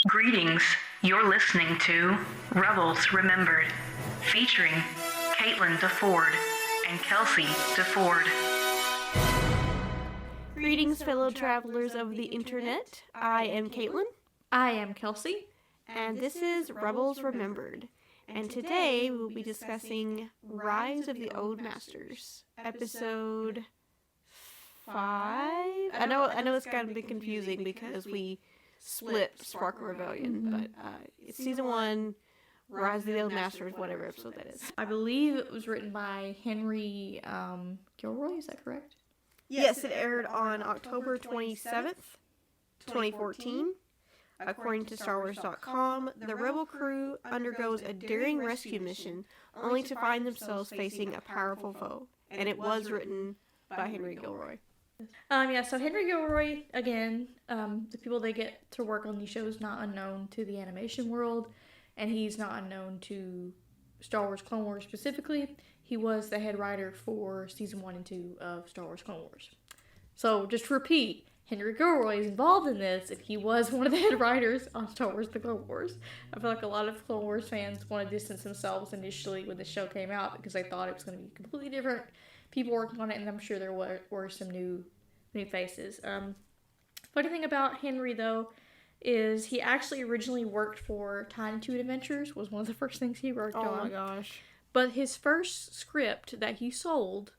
Greetings. You're listening to Rebels Remembered, featuring Caitlin DeFord and Kelsey DeFord. Greetings, fellow travelers of the internet. I am Caitlin. I am Kelsey. And this is Rebels Remembered. And today we'll be discussing Rise of the Old Masters, episode 5. I know it's kind of been confusing because we split Sparkle Rebellion, but it's season 1, Rise of the Old Masters, whatever episode that is. I believe it was written by Henry Gilroy, is that correct? Yes, it aired on October 27th, 2014. According to StarWars.com, the Rebel crew undergoes a daring rescue mission only to find themselves facing a powerful foe. And it was written by Henry Gilroy. So Henry Gilroy, again, the people they get to work on these shows not unknown to the animation world, and he's not unknown to Star Wars Clone Wars specifically. He was the head writer for season 1 and 2 of Star Wars Clone Wars. So, just to repeat, Henry Gilroy is involved in this, and he was one of the head writers on Star Wars The Clone Wars. I feel like a lot of Clone Wars fans want to distance themselves initially when the show came out because they thought it was going to be completely different people working on it, and I'm sure there were some new faces. Funny thing about Henry, though, is he actually originally worked for Tiny Toon Adventures, was one of the first things he worked on. Oh my gosh. But his first script that he sold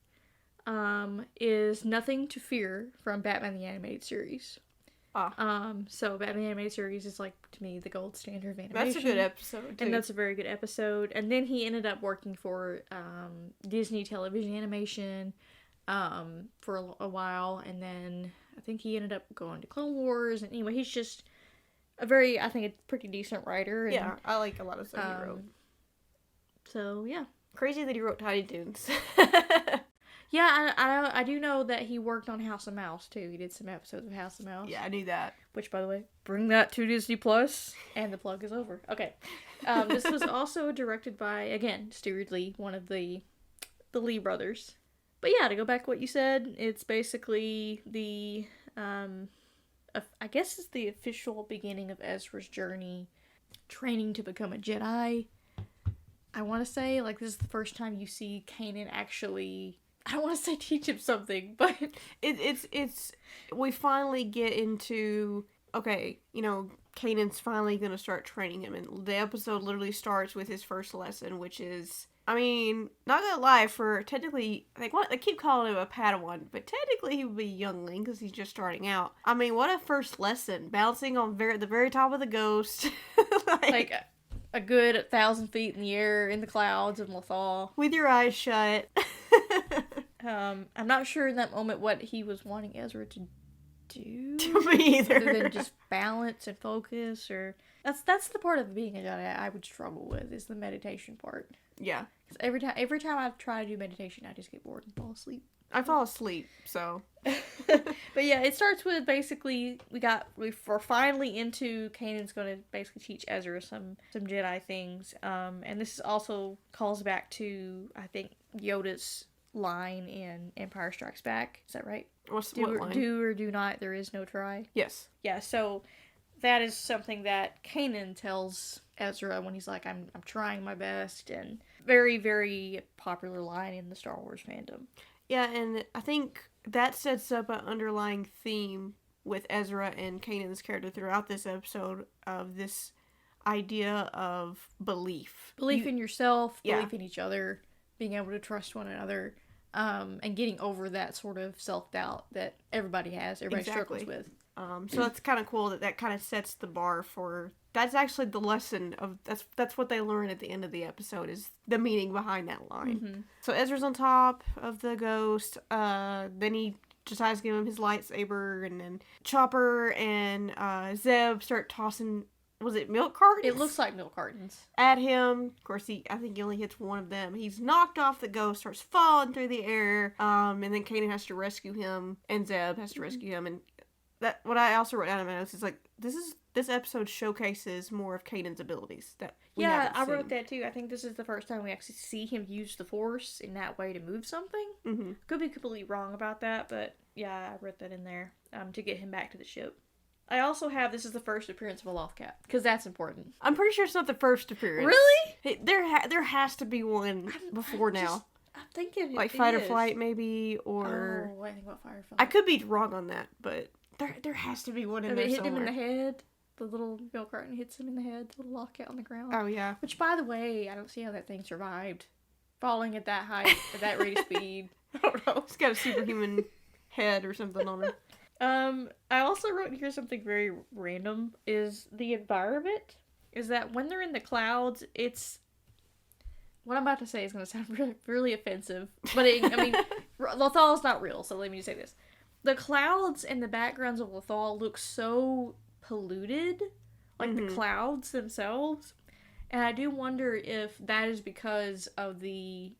is Nothing to Fear from Batman the Animated Series. So Batman the Animated Series is, like, to me, the gold standard of animation. That's a good episode, too. And that's a very good episode. And then he ended up working for Disney Television Animation for a while. And then I think he ended up going to Clone Wars. And anyway, he's just a pretty decent writer. And, yeah, I like a lot of stuff he wrote. So, yeah. Crazy that he wrote Tiny Toons. Yeah, I do know that he worked on House of Mouse, too. He did some episodes of House of Mouse. Yeah, I knew that. Which, by the way, bring that to Disney Plus. And the plug is over. Okay. This was also directed by, again, Stuart Lee, one of the Lee brothers. But yeah, to go back to what you said, it's basically the, I guess it's the official beginning of Ezra's journey, training to become a Jedi. I want to say, like, this is the first time you see Kanan actually, I don't want to say teach him something, but it's we finally get into, okay, Kanan's finally going to start training him, and the episode literally starts with his first lesson, which is, I mean, not gonna lie, for technically, they keep calling him a Padawan, but technically he would be youngling because he's just starting out. I mean, what a first lesson, bouncing on the very top of the ghost. like a good 1,000 feet in the air, in the clouds, in Lothal. With your eyes shut. I'm not sure in that moment what he was wanting Ezra to do. To me either. Other than just balance and focus, or... That's the part of being a Jedi I would struggle with, is the meditation part. Yeah. Because every time I try to do meditation, I just get bored and fall asleep. I fall asleep, so... But yeah, it starts with basically, we're finally into Kanan's going to basically teach Ezra some Jedi things. And this also calls back to, I think, Yoda's line in Empire Strikes Back. Is that right? What line? Do or do not, there is no try. Yes. Yeah, so that is something that Kanan tells Ezra when he's like, I'm trying my best, and very, very popular line in the Star Wars fandom. Yeah, and I think that sets up an underlying theme with Ezra and Kanan's character throughout this episode of this idea of belief. Belief in yourself, belief in each other, being able to trust one another, and getting over that sort of self-doubt that everybody struggles with. So that's kind of cool that kind of sets the bar for... That's actually the lesson of... That's what they learn at the end of the episode, is the meaning behind that line. Mm-hmm. So Ezra's on top of the ghost. Then he decides to give him his lightsaber, and then Chopper and Zeb start tossing... Was it milk cartons? It looks like milk cartons. At him. Of course, I think he only hits one of them. He's knocked off the ghost, starts falling through the air, and then Kanan has to rescue him, and Zeb has to rescue him, and that what I also wrote down in my notes is like, this episode showcases more of Kanan's abilities that we haven't seen. I wrote that too. I think this is the first time we actually see him use the Force in that way to move something. Mm-hmm. Could be completely wrong about that, but yeah, I wrote that in there to get him back to the ship. I also have this is the first appearance of a Lothcat, because that's important. I'm pretty sure it's not the first appearance. Really? Hey, there has to be one before now. I'm thinking Like it Fight or is. Flight, maybe, or... Oh, I think about Fire or Flight. I could be wrong on that, but there has to be one in And there they hit him somewhere. in the head. The little milk carton hits him in the head. The little Lothcat on the ground. Oh, yeah. Which, by the way, I don't see how that thing survived. Falling at that height, at that rate of speed. I don't know. It's got a superhuman head or something on it. I also wrote here something very random, is the environment. Is that when they're in the clouds, it's... What I'm about to say is going to sound really, really offensive. But, I mean, Lothal is not real, so let me just say this. The clouds and the backgrounds of Lothal look so polluted, like the clouds themselves. And I do wonder if that is because of the...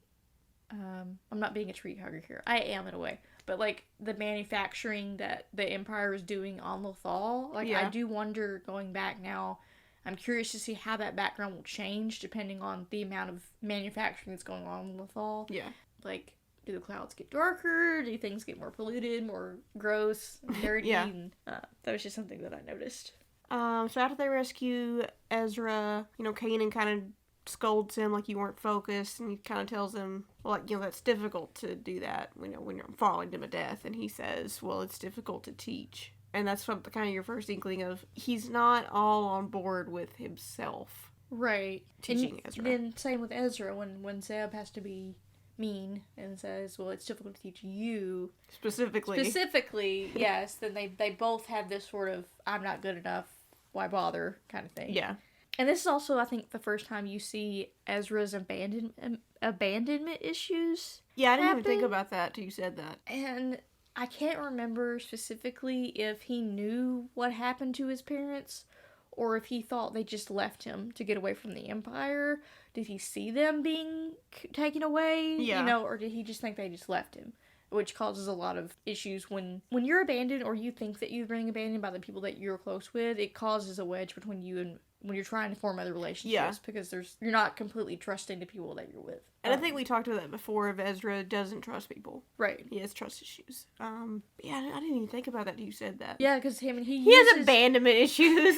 I'm not being a tree hugger here. I am in a way. But, like, the manufacturing that the Empire is doing on Lothal. Like, I do wonder, going back now, I'm curious to see how that background will change depending on the amount of manufacturing that's going on in Lothal. Yeah. Like, do the clouds get darker? Do things get more polluted, more gross, and dirty? Yeah. And, that was just something that I noticed. So after they rescue Ezra, Kanan kind of scolds him like you weren't focused, and he kind of tells him, well, like, that's difficult to do that, when you're falling to a death, and he says, well, it's difficult to teach. And that's what kind of your first inkling of, he's not all on board with himself. Right. Teaching and Ezra. Then same with Ezra, when Zeb has to be mean and says, well, it's difficult to teach you. Specifically, yes, then they both have this sort of, I'm not good enough, why bother kind of thing. Yeah. And this is also, I think, the first time you see Ezra's abandonment issues. Yeah, I didn't even happen. think about that till you said that. And I can't remember specifically if he knew what happened to his parents or if he thought they just left him to get away from the Empire. Did he see them being taken away? Yeah. Or did he just think they just left him? Which causes a lot of issues when you're abandoned or you think that you're being abandoned by the people that you're close with. It causes a wedge between you and when you're trying to form other relationships because you're not completely trusting the people that you're with. And I think we talked about that before, if Ezra doesn't trust people. Right. He has trust issues. Yeah, I didn't even think about that till you said that. Yeah, because he has abandonment issues.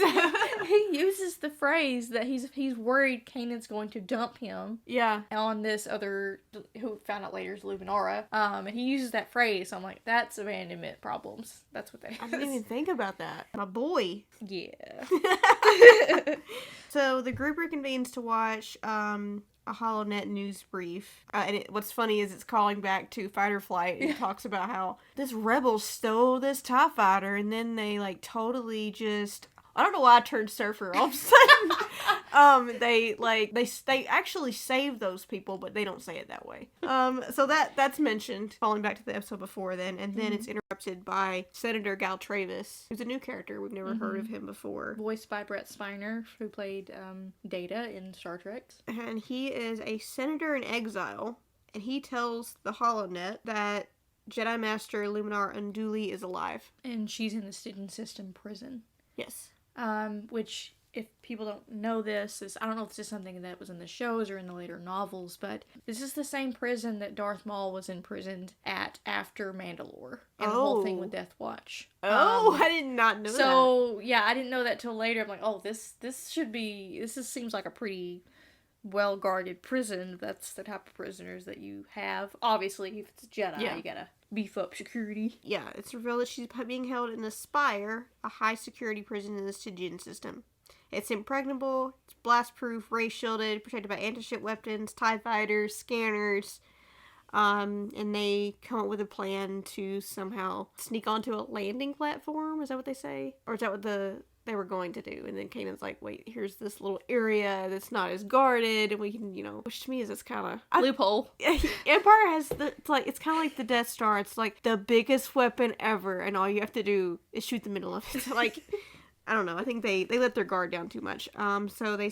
He uses the phrase that he's worried Kanan's going to dump him. Yeah. On this other, who found out later is Luminara. And he uses that phrase. So I'm like, that's abandonment problems. That's what that is. I didn't even think about that. My boy. Yeah. So the group reconvenes to watch a HoloNet news brief. And what's funny is it's calling back to Fight or Flight. And it talks about how this rebel stole this TIE fighter, and then they totally just... I don't know why I turned surfer all of a sudden. They actually save those people, but they don't say it that way. So that's mentioned, falling back to the episode before then, and then it's interrupted by Senator Gal Travis, who's a new character. We've never heard of him before. Voiced by Brett Spiner, who played Data in Star Trek. And he is a senator in exile, and he tells the HoloNet that Jedi Master Luminar Unduli is alive. And she's in the student system prison. Yes. Which, if people don't know this, I don't know if this is something that was in the shows or in the later novels, but this is the same prison that Darth Maul was imprisoned at after Mandalore. And the whole thing with Death Watch. I did not know that. So, yeah, I didn't know that till later. I'm like, oh, this seems like a pretty well-guarded prison. That's the type of prisoners that you have. Obviously, if it's a Jedi, you gotta beef up security. Yeah, it's revealed that she's being held in the Spire, a high-security prison in the Stygian system. It's impregnable, it's blast-proof, ray-shielded, protected by anti-ship weapons, TIE fighters, scanners, and they come up with a plan to somehow sneak onto a landing platform. Is that what they say? Or is that what they were going to do? And then Kanan's like, wait, here's this little area that's not as guarded, and we can, which to me is this kind of loophole. Empire has it's kind of like the Death Star. It's like the biggest weapon ever, and all you have to do is shoot the middle of it. Like, I don't know. I think they let their guard down too much. So they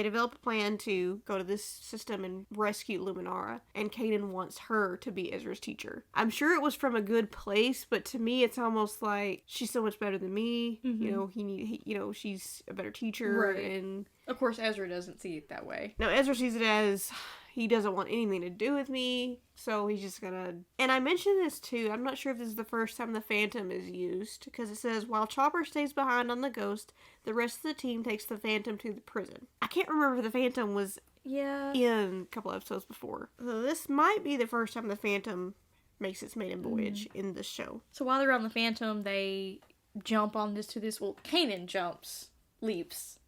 develop a plan to go to this system and rescue Luminara. And Kanan wants her to be Ezra's teacher. I'm sure it was from a good place, but to me, it's almost like she's so much better than me. Mm-hmm. She's a better teacher. Right. And of course, Ezra doesn't see it that way. no, Ezra sees it as he doesn't want anything to do with me, so he's just gonna... And I mentioned this too, I'm not sure if this is the first time the Phantom is used, because it says, while Chopper stays behind on the Ghost, the rest of the team takes the Phantom to the prison. I can't remember if the Phantom was in a couple episodes before. So this might be the first time the Phantom makes its maiden voyage in the show. So while they're on the Phantom, they jump on this, well, Kanan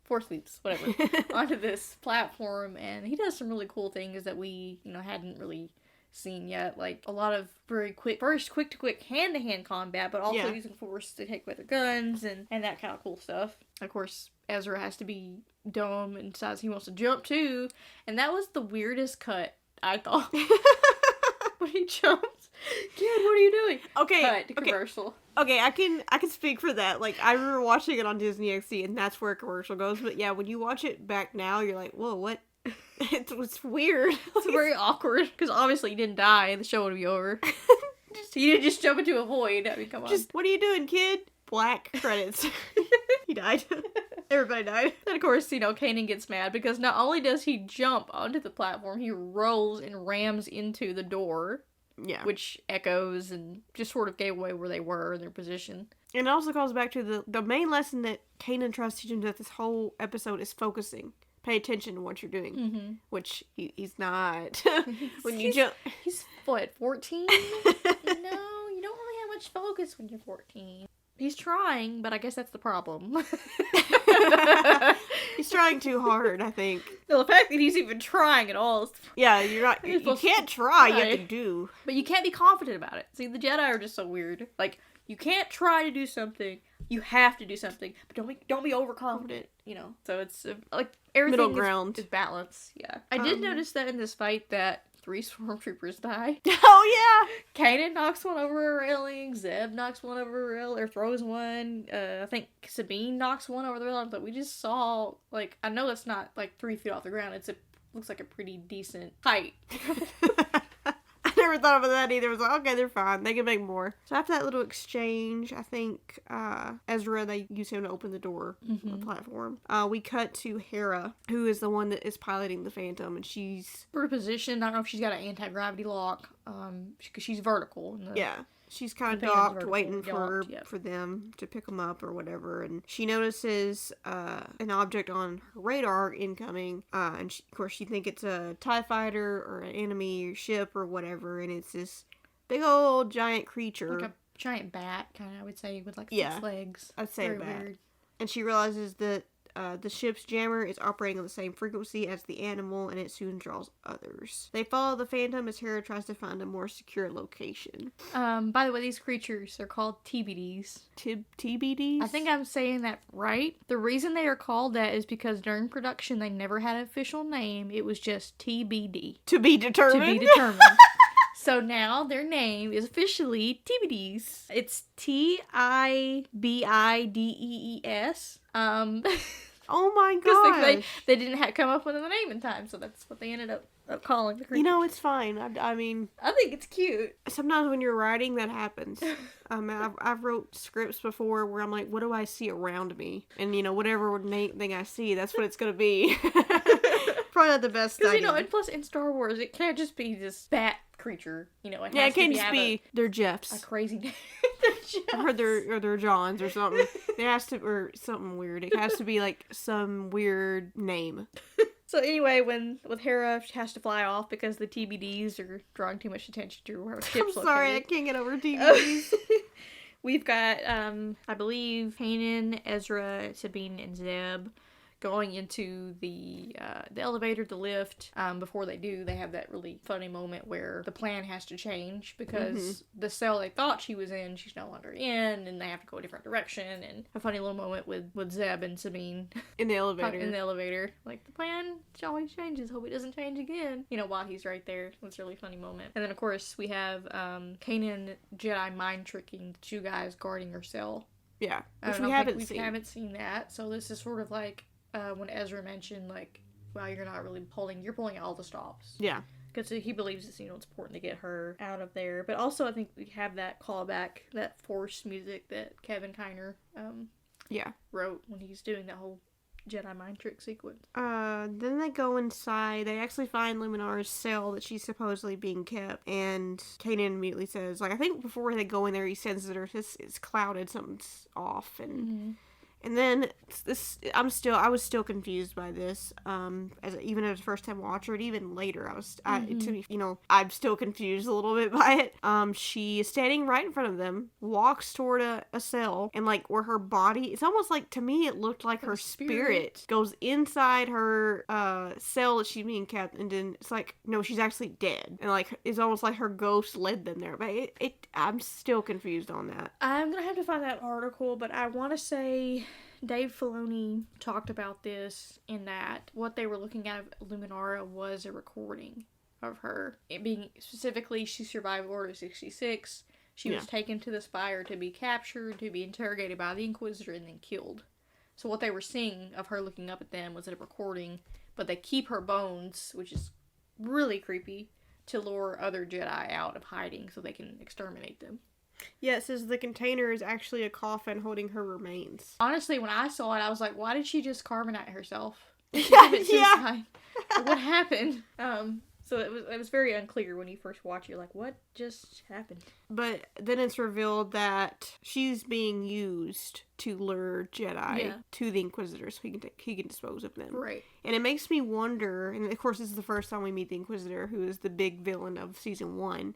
force leaps, whatever, onto this platform, and he does some really cool things that we, hadn't really seen yet, like a lot of very quick to quick hand-to-hand combat, but also using force to take with their guns and that kind of cool stuff. Of course, Ezra has to be dumb and decides he wants to jump too, and that was the weirdest cut, I thought. When he jumps. Kid, what are you doing? Okay. Cut, commercial. Okay, I can speak for that. Like, I remember watching it on Disney XD, and that's where a commercial goes. But yeah, when you watch it back now, you're like, whoa, what? It's weird. It's very awkward, because obviously he didn't die, and the show would be over. He didn't just jump into a void. I mean, come on. What are you doing, kid? Black credits. He died. Everybody died. And of course, Kanan gets mad because not only does he jump onto the platform, he rolls and rams into the door. Yeah. Which echoes and just sort of gave away where they were in their position. And it also calls back to the main lesson that Kanan tries to teach him that this whole episode is focusing. Pay attention to what you're doing. Mm-hmm. Which he's not. You jump... He's, what, 14? You don't really have much focus when you're 14. He's trying, but I guess that's the problem. He's trying too hard, I think. No, the fact that he's even trying at all is... Yeah, you're not... You can't try, you have to do. But you can't be confident about it. See, the Jedi are just so weird. Like, you can't try to do something. You have to do something. But don't be overconfident, So it's, like, everything middle ground is balance. Yeah. I did notice that in this fight that 3 stormtroopers die. Oh, yeah! Kanan knocks one over a railing, Zeb knocks one over a rail, or throws one, I think Sabine knocks one over the railing, but we just saw, like, I know it's not, like, 3 feet off the ground, looks like a pretty decent height. I never thought about that either. I was like, okay, they're fine. They can make more. So after that little exchange, I think Ezra, they use him to open the door on the platform. We cut to Hera, who is the one that is piloting the Phantom, and she's... Her position, I don't know if she's got an anti-gravity lock, because she's vertical. Yeah. She's kind of docked, waiting for them to pick them up or whatever. And she notices an object on her radar incoming. And of course, she thinks it's a TIE fighter or an enemy ship or whatever. And it's this big old giant creature. Like a giant bat, kind of, I would say, with like 6 legs. I'd say very a bat. Weird. And she realizes that the ship's jammer is operating on the same frequency as the animal, and it soon draws others. They follow the Phantom as Hera tries to find a more secure location. By the way, these creatures are called TBDs. TBDs? I think I'm saying that right. The reason they are called that is because during production they never had an official name. It was just TBD. To be determined. To be determined. So now their name is officially TBDs. It's TIBIDEES. Oh my gosh. Because they didn't come up with a name in time, so that's what they ended up calling the creature. It's fine. I mean... I think it's cute. Sometimes when you're writing, that happens. I've wrote scripts before where I'm like, what do I see around me? And, whatever thing I see, that's what it's going to be. Probably not the best idea. Because, and plus in Star Wars, it can't just be this bat creature. It can't just be their Jeffs. A crazy name. Or their Johns or something. It has to, or something weird. It has to be like some weird name. So anyway, with Hera, she has to fly off because the TBDs are drawing too much attention to her ship's I'm sorry, located. I can't get over TBDs. We've got, I believe, Kanan, Ezra, Sabine, and Zeb going into the elevator, the lift. Before they do, they have that really funny moment where the plan has to change because the cell they thought she was in, she's no longer in, and they have to go a different direction. And a funny little moment with Zeb and Sabine in the elevator. Like, the plan always changes. Hope it doesn't change again. While he's right there. It's a really funny moment. And then, of course, we have Kanan Jedi mind tricking the 2 guys guarding her cell. Yeah, which we haven't seen that. So this is sort of like when Ezra mentioned, like, wow, you're pulling out all the stops. Yeah. Because he believes it's important to get her out of there. But also, I think we have that callback, that Force music that Kevin Kiner wrote when he's doing that whole Jedi mind trick sequence. Then they go inside. They actually find Luminara's cell that she's supposedly being kept, and Kanan immediately says, like, I think before they go in there, he senses that it's clouded, something's off, and and then I was still confused by this, even as a first time watcher, and even later, I'm still confused a little bit by it. She is standing right in front of them, walks toward a cell, and like where her body, it's almost like, to me, it looked like her spirit goes inside her cell that she's being kept, and then it's like, no, she's actually dead, and like it's almost like her ghost led them there. But I'm still confused on that. I'm gonna have to find that article, but I want to say Dave Filoni talked about this in that what they were looking at of Luminara was a recording of her. It being specifically, she survived Order 66. She was taken to the Spire to be captured, to be interrogated by the Inquisitor, and then killed. So what they were seeing of her looking up at them was a recording, but they keep her bones, which is really creepy, to lure other Jedi out of hiding so they can exterminate them. Yeah, it says the container is actually a coffin holding her remains. Honestly, when I saw it, I was like, why did she just carbonite herself? Yeah. What happened? So it was very unclear when you first watch it. You're like, what just happened? But then it's revealed that she's being used to lure Jedi to the Inquisitor so he can dispose of them. Right. And it makes me wonder, and of course this is the first time we meet the Inquisitor, who is the big villain of season 1.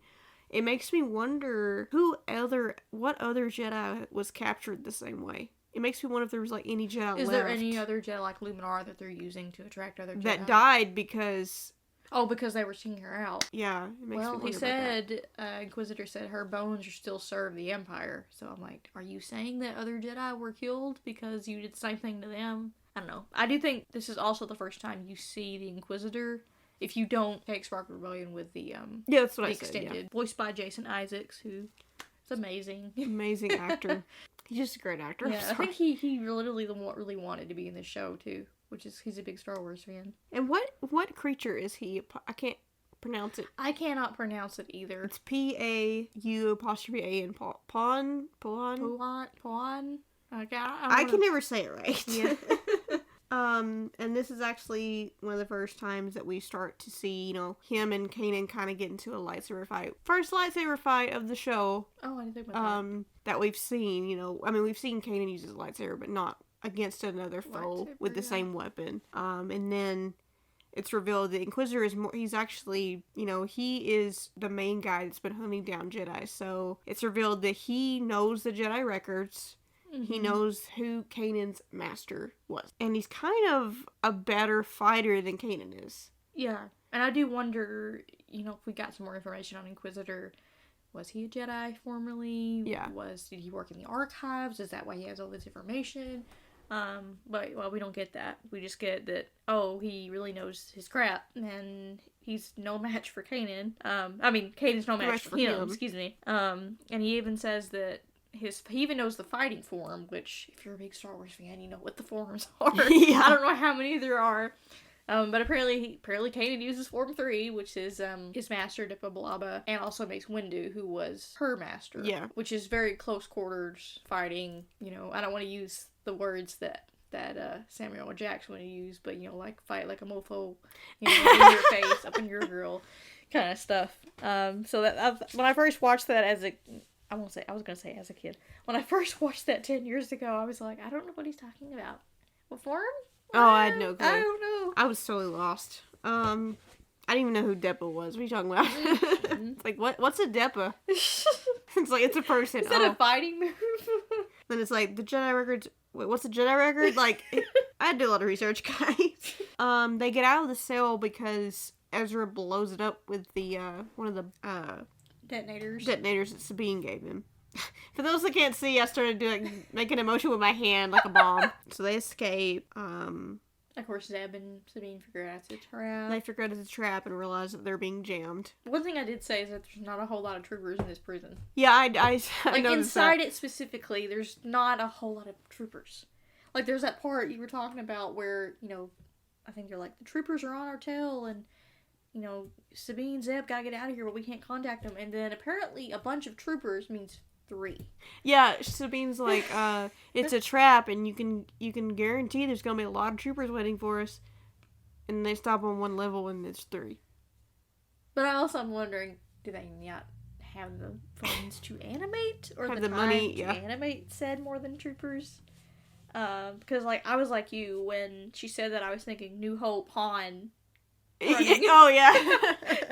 It makes me wonder what other Jedi was captured the same way. It makes me wonder if there was like any Jedi left. Is there any other Jedi like Luminara that they're using to attract other Jedi? That died because... Oh, because they were seeking her out. Yeah, it makes me wonder he said, Inquisitor said her bones still serve the Empire. So I'm like, are you saying that other Jedi were killed because you did the same thing to them? I don't know. I do think this is also the first time you see the Inquisitor. If you don't take Spark Rebellion with the that's what the I extended, said, voiced by Jason Isaacs, who is amazing. Amazing actor. He's just a great actor. Yeah, I think he literally really wanted to be in this show too, which is he's a big Star Wars fan. And what creature is he? I can't pronounce it. I cannot pronounce it either. It's P-A-U-A and Pawn. I can never say it right. Yeah. And this is actually one of the first times that we start to see, him and Kanan kind of get into a lightsaber fight. First lightsaber fight of the show. Oh, I didn't think about that. That we've seen, we've seen Kanan use his lightsaber, but not against another foe with the same weapon. And then it's revealed the Inquisitor he's actually, he is the main guy that's been hunting down Jedi. So it's revealed that he knows the Jedi records. He knows who Kanan's master was. And he's kind of a better fighter than Kanan is. Yeah. And I do wonder, if we got some more information on Inquisitor. Was he a Jedi formerly? Yeah. Did he work in the archives? Is that why he has all this information? But we don't get that. We just get that, he really knows his crap. And he's no match for Kanan. Kanan's no match for him. Excuse me. And he even says that he even knows the fighting form, which, if you're a big Star Wars fan, you know what the forms are. Yeah. I don't know how many there are. But apparently Kanan uses Form 3, which is his master, Depa Billaba, and also Mace Windu, who was her master. Yeah. Which is very close quarters fighting. I don't want to use the words that Samuel L. Jackson would use, but, like fight like a mofo, in your face, up in your grill, kind of stuff. So that when I first watched that as a kid. When I first watched that 10 years ago, I was like, I don't know what he's talking about. What form? Oh, I had no clue. I don't know. I was totally lost. I didn't even know who Depa was. What are you talking about? It's like, what's a Depa? It's like, it's a person. Is that a fighting move? Then it's like, the Jedi records. Wait, what's a Jedi record? Like, I had to do a lot of research, guys. They get out of the cell because Ezra blows it up with the, one of the, Detonators that Sabine gave him. For those that can't see, I started making a motion with my hand like a bomb. So they escape. Of course, Zeb and Sabine figure out it's a trap. They figure out it's a trap and realize that they're being jammed. One thing I did say is that there's not a whole lot of troopers in this prison. Yeah, I like, noticed inside that. it specifically, there's not a whole lot of troopers. Like, there's that part you were talking about where, I think you're like, the troopers are on our tail, and, Sabine, Zeb gotta get out of here, but we can't contact them. And then apparently a bunch of troopers means 3. Yeah, Sabine's like, it's a trap, and you can guarantee there's gonna be a lot of troopers waiting for us. And they stop on one level, and it's 3. But I'm wondering, do they not have the funds to animate, or Have the the time money, to yeah. animate said more than troopers? Because like I was like you when she said that, I was thinking New Hope, Han, running. Oh yeah.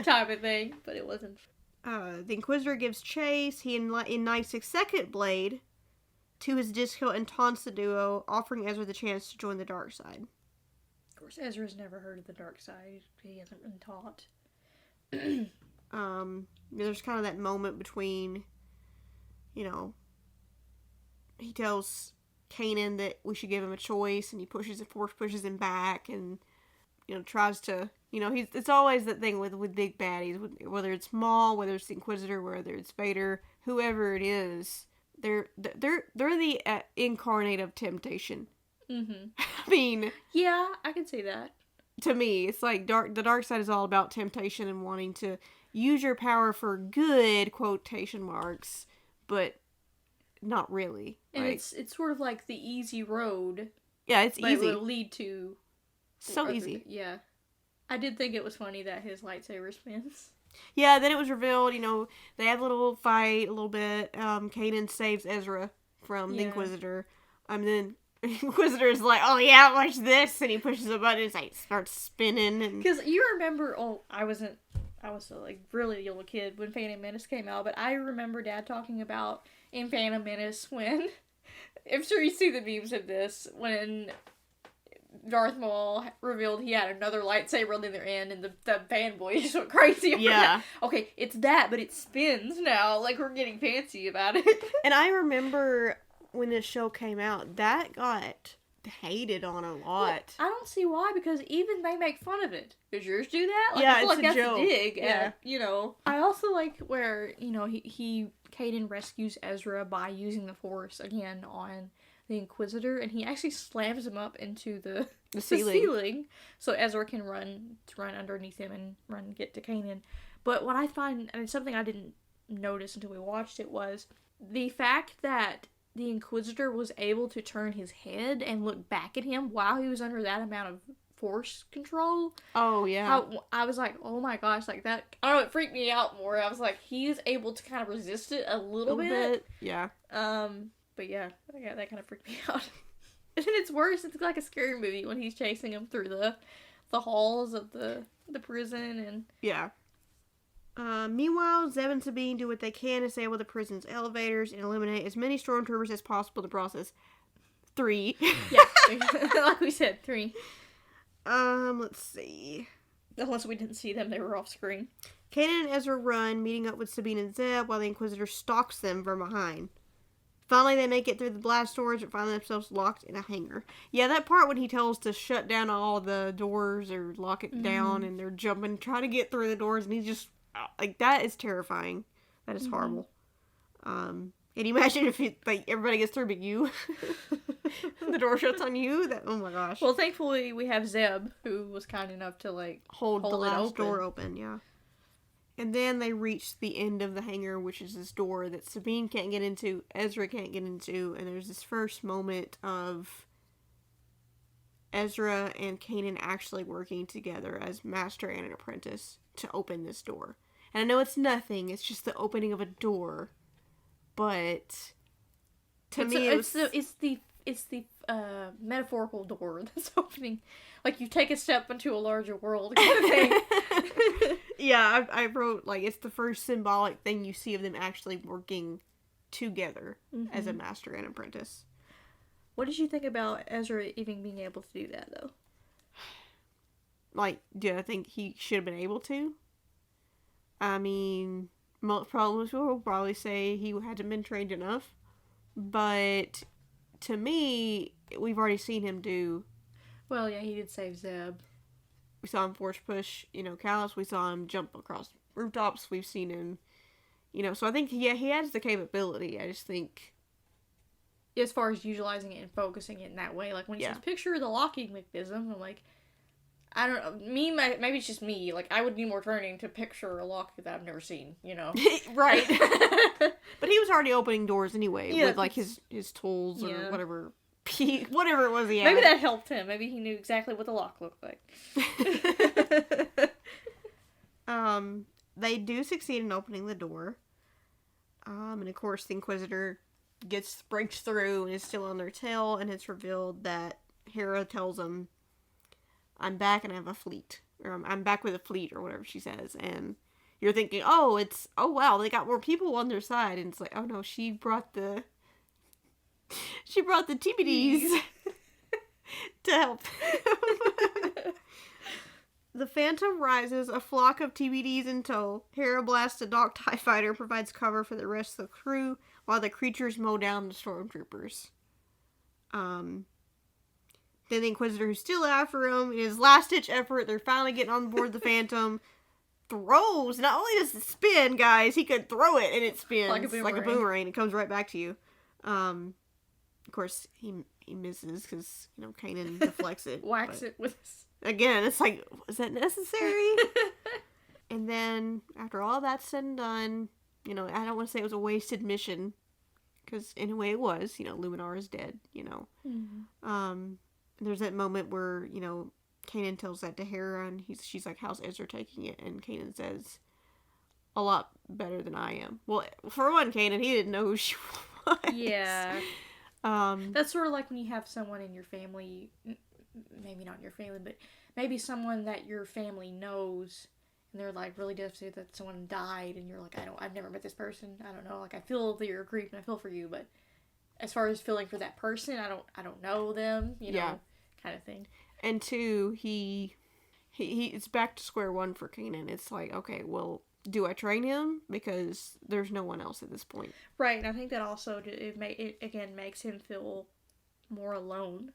type of thing, but it wasn't. The Inquisitor gives chase. He ignites his second blade to his Disco and taunts the duo, offering Ezra the chance to join the dark side. Of course, Ezra's never heard of the dark side. He hasn't been taught. There's kind of that moment between, he tells Kanan that we should give him a choice, and he Force pushes him back, and tries to, it's always that thing with big baddies, whether it's Maul, whether it's the Inquisitor, whether it's Vader, whoever it is, they're the incarnate of temptation. Mm-hmm. I mean, Yeah, I can see that. to me, it's like the dark side is all about temptation and wanting to use your power for good, quotation marks, but not really. And like, it's sort of like the easy road, yeah, it's but easy. it will lead to So other- easy. Yeah. I did think it was funny that his lightsaber spins. Yeah, then it was revealed, they have a little fight, a little bit. Kanan saves Ezra from the Yeah. Inquisitor. Then Inquisitor is like, oh yeah, watch this, and he pushes a button, and it starts spinning, and Because you remember, I was a really little kid when Phantom Menace came out, but I remember Dad talking about in Phantom Menace when, I'm sure you see the memes of this, when Darth Maul revealed he had another lightsaber on the other end, and the fanboys just went crazy over Yeah. that. Okay, it's that, but it spins now, like we're getting fancy about it. And I remember when this show came out, that got hated on a lot. I don't see why, because even they make fun of it. Does yours do that? Yeah, I feel it's a that's joke. a dig Yeah. at, I also like where, Kaden rescues Ezra by using the Force again on the Inquisitor, and he actually slams him up into the ceiling so Ezra can run underneath him and get to Kanan. But what I find, and it's something I didn't notice until we watched it, was the fact that the Inquisitor was able to turn his head and look back at him while he was under that amount of Force control. Oh, yeah. I was like, oh my gosh, like that, I don't know, it freaked me out more. I was like, he is able to kind of resist it a little bit. Yeah. But yeah, that kind of freaked me out. And then it's worse, it's like a scary movie when he's chasing him through the halls of the prison, and Yeah. Meanwhile, Zeb and Sabine do what they can to disable the prison's elevators and eliminate as many stormtroopers as possible to process 3. yeah, like we said, 3. Let's see. Unless we didn't see them, they were off screen. Kanan and Ezra run, meeting up with Sabine and Zeb while the Inquisitor stalks them from behind. Finally, they make it through the blast doors and find themselves locked in a hangar. Yeah, that part when he tells to shut down all the doors or lock it down, and they're jumping, trying to get through the doors, and he's just, like, that is terrifying. That is horrible. Can you imagine if everybody gets through but you? The door shuts on you? Oh my gosh. Well, thankfully, we have Zeb, who was kind enough to, like, hold the it last open. door open, yeah. And then they reach the end of the hangar, which is this door that Sabine can't get into, Ezra can't get into, and there's this first moment of Ezra and Kanan actually working together as master and an apprentice to open this door. And I know it's nothing, it's just the opening of a door, but to me it's the metaphorical door that's opening. Like, you take a step into a larger world kind of thing. Yeah, I wrote, like, it's the first symbolic thing you see of them actually working together as a master and apprentice. What did you think about Ezra even being able to do that, though? Like, do I think he should have been able to? I mean, most problems will probably say he hadn't been trained enough. But to me, we've already seen him do. Well, yeah, he did save Zeb. We saw him force push, Callus. We saw him jump across rooftops. We've seen him, so I think, yeah, he has the capability. I just think, As far as utilizing it and focusing it in that way. Like, when he says, picture the locking mechanism, I'm like, I don't know. Maybe it's just me. Like, I would need more training to picture a lock that I've never seen, you know? Right. But he was already opening doors anyway Yeah. with, like, his tools or Yeah. whatever whatever it was he had. Maybe that helped him. Maybe he knew exactly what the lock looked like. They do succeed in opening the door. And of course the Inquisitor breaks through and is still on their tail, and it's revealed that Hera tells him, I'm back and I have a fleet. Or I'm back with a fleet, or whatever she says. And you're thinking, oh wow, they got more people on their side. And it's like, oh no, she brought the TBDs to help. The Phantom rises, a flock of TBDs in tow. Hera blasts a docked TIE fighter, provides cover for the rest of the crew, while the creatures mow down the stormtroopers. Then the Inquisitor, who's still after him, in his last-ditch effort, they're finally getting on board the Phantom, throws, not only does it spin, guys, he could throw it and it spins like a boomerang. It comes right back to you. Of course, he misses, because, you know, Kanan deflects it. Whacks it with his... Again, it's like, was that necessary? And then, after all that's said and done, you know, I don't want to say it was a wasted mission, because in a way it was, you know, Luminar is dead, you know. Mm-hmm. There's that moment where, you know, Kanan tells that to Hera, and she's like, how's Ezra taking it? And Kanan says, a lot better than I am. Well, for one, Kanan, he didn't know who she was. Yeah. That's sort of like when you have someone in your family, maybe not your family, but maybe someone that your family knows, and they're like really devastated that someone died, and you're like, I've never met this person. I don't know. Like, I feel that you're grieved and I feel for you, but as far as feeling for that person, I don't know them, you know, kind of thing. And two, he it's back to square one for Kanan. It's like, okay, well, do I train him? Because there's no one else at this point. Right, and I think that also it again makes him feel more alone.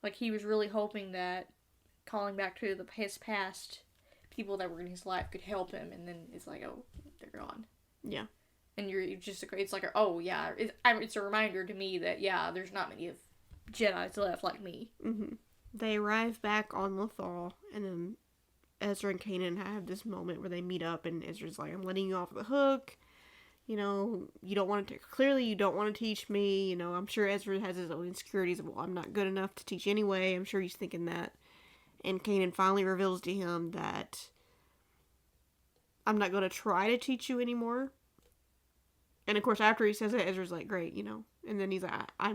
Like, he was really hoping that calling back to his past people that were in his life could help him, and then it's like, oh, they're gone. Yeah. And it's like, oh yeah, it's a reminder to me that, yeah, there's not many of Jedi's left like me. Mm-hmm. They arrive back on Lothal, and then Ezra and Kanan have this moment where they meet up, and Ezra's like, I'm letting you off the hook. You know, you don't want to teach me. You know, I'm sure Ezra has his own insecurities of, well, I'm not good enough to teach anyway. I'm sure he's thinking that. And Kanan finally reveals to him that I'm not going to try to teach you anymore. And of course, after he says that, Ezra's like, great, you know. And then he's like, I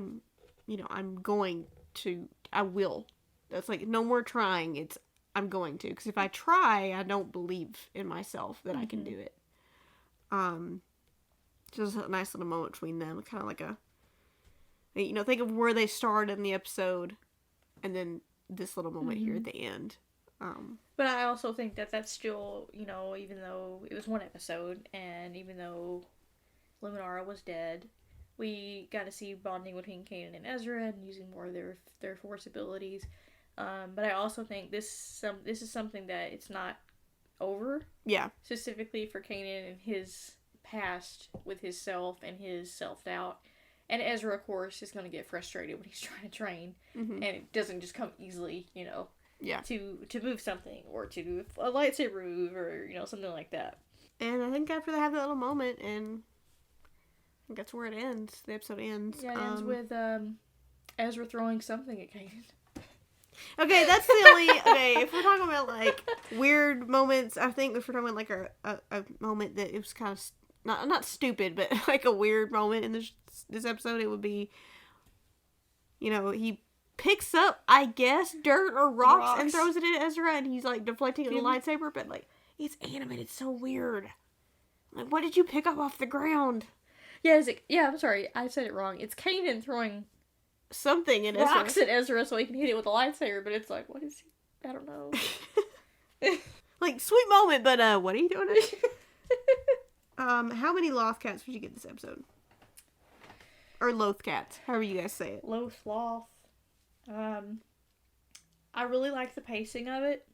will. That's like, no more trying. I'm going to. Because if I try, I don't believe in myself that I can do it. Just a nice little moment between them. Kind of like think of where they started in the episode, and then this little moment here at the end. But I also think that that's still, you know, even though it was one episode, and even though Luminara was dead, we got to see bonding between Kanan and Ezra and using more of their Force abilities. But I also think this is something that it's not over. Yeah. Specifically for Kanan and his past with his self and his self-doubt. And Ezra, of course, is going to get frustrated when he's trying to train. Mm-hmm. And it doesn't just come easily, you know. Yeah. To move something, or to do a lightsaber move, or, you know, something like that. And I think after they have that little moment, and I think that's where it ends. The episode ends. Yeah, it ends with Ezra throwing something at Kanan. Okay, that's the only... Okay, if we're talking about, like, weird moments, I think if we're talking about, like, a moment that it was kind of... Not stupid, but, like, a weird moment in this episode, it would be... You know, he picks up, I guess, dirt or rocks and throws it at Ezra, and he's, like, deflecting it with a lightsaber, but, like, it's animated so weird. Like, what did you pick up off the ground? Yeah, I'm sorry, I said it wrong. It's Kanan throwing... something in Ezra. Rocks at Ezra so he can hit it with a lightsaber, but it's like, what is he? I don't know. Like, sweet moment, but what are you doing? How many Loth cats would you get this episode? Or Loth cats, however you guys say it. Loth. I really like the pacing of it.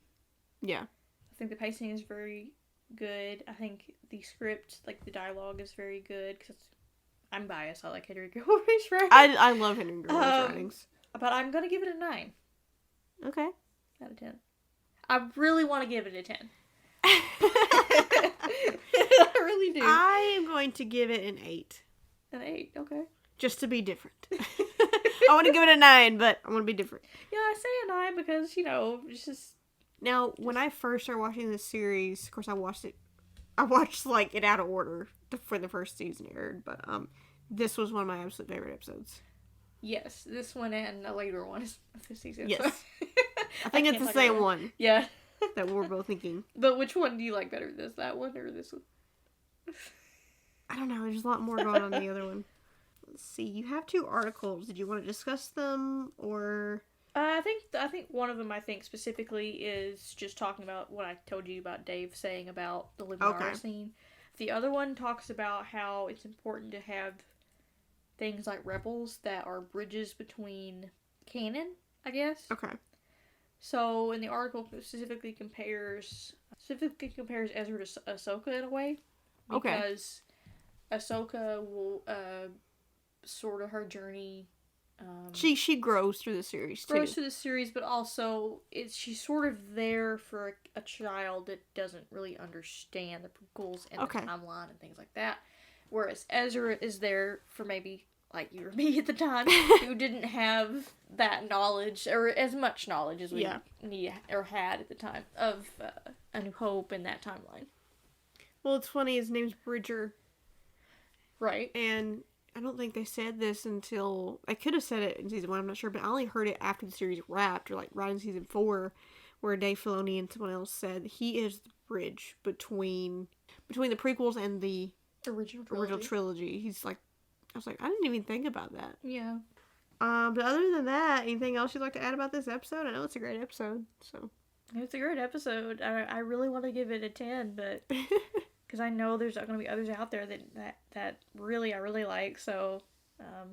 Yeah. I think the pacing is very good. I think the script, like the dialogue, is very good, because I'm biased. I like Henry Gilroy's writing. I love Henry Gilroy's writings. But I'm going to give it a 9. Okay. out of 10. I really want to give it a 10. I really do. I am going to give it an 8. An 8, okay. Just to be different. I want to give it a 9, but I want to be different. Yeah, I say a 9 because, you know, it's just... Now, when I first started watching this series, of course I watched like it out of order for the first season aired, but this was one of my absolute favorite episodes. Yes, this one and a later one is this season. Yes. I think it's the same one Yeah. that we're both thinking. But which one do you like better, that one or this one? I don't know, there's a lot more going on the other one. Let's see, you have 2 articles. Did you want to discuss them, or... I think one of them, I think specifically, is just talking about what I told you about Dave saying about the Luminara scene. The other one talks about how it's important to have things like rebels that are bridges between canon, I guess. Okay. So in the article specifically compares Ezra to Ahsoka in a way, because Ahsoka will sort of her journey. She grows through the series too. Grows through the series, but also she's sort of there for a child that doesn't really understand the prequels and the timeline and things like that. Whereas Ezra is there for maybe like you or me at the time who didn't have that knowledge or as much knowledge as we need or had at the time of A New Hope and that timeline. Well, it's funny. His name's Bridger, right? And I don't think they said this until... I could have said it in season 1, I'm not sure, but I only heard it after the series wrapped, or like right in season 4, where Dave Filoni and someone else said he is the bridge between the prequels and the original trilogy. He's like... I was like, I didn't even think about that. Yeah. But other than that, anything else you'd like to add about this episode? I know it's a great episode, so... It's a great episode. I really want to give it a 10, but... Because I know there's going to be others out there that really I really like, so I'll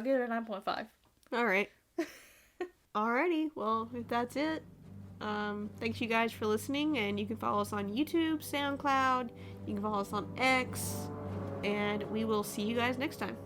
give it a 9.5. All right. Alrighty, well, if that's it, thanks you guys for listening, and you can follow us on YouTube, SoundCloud, you can follow us on X, and we will see you guys next time.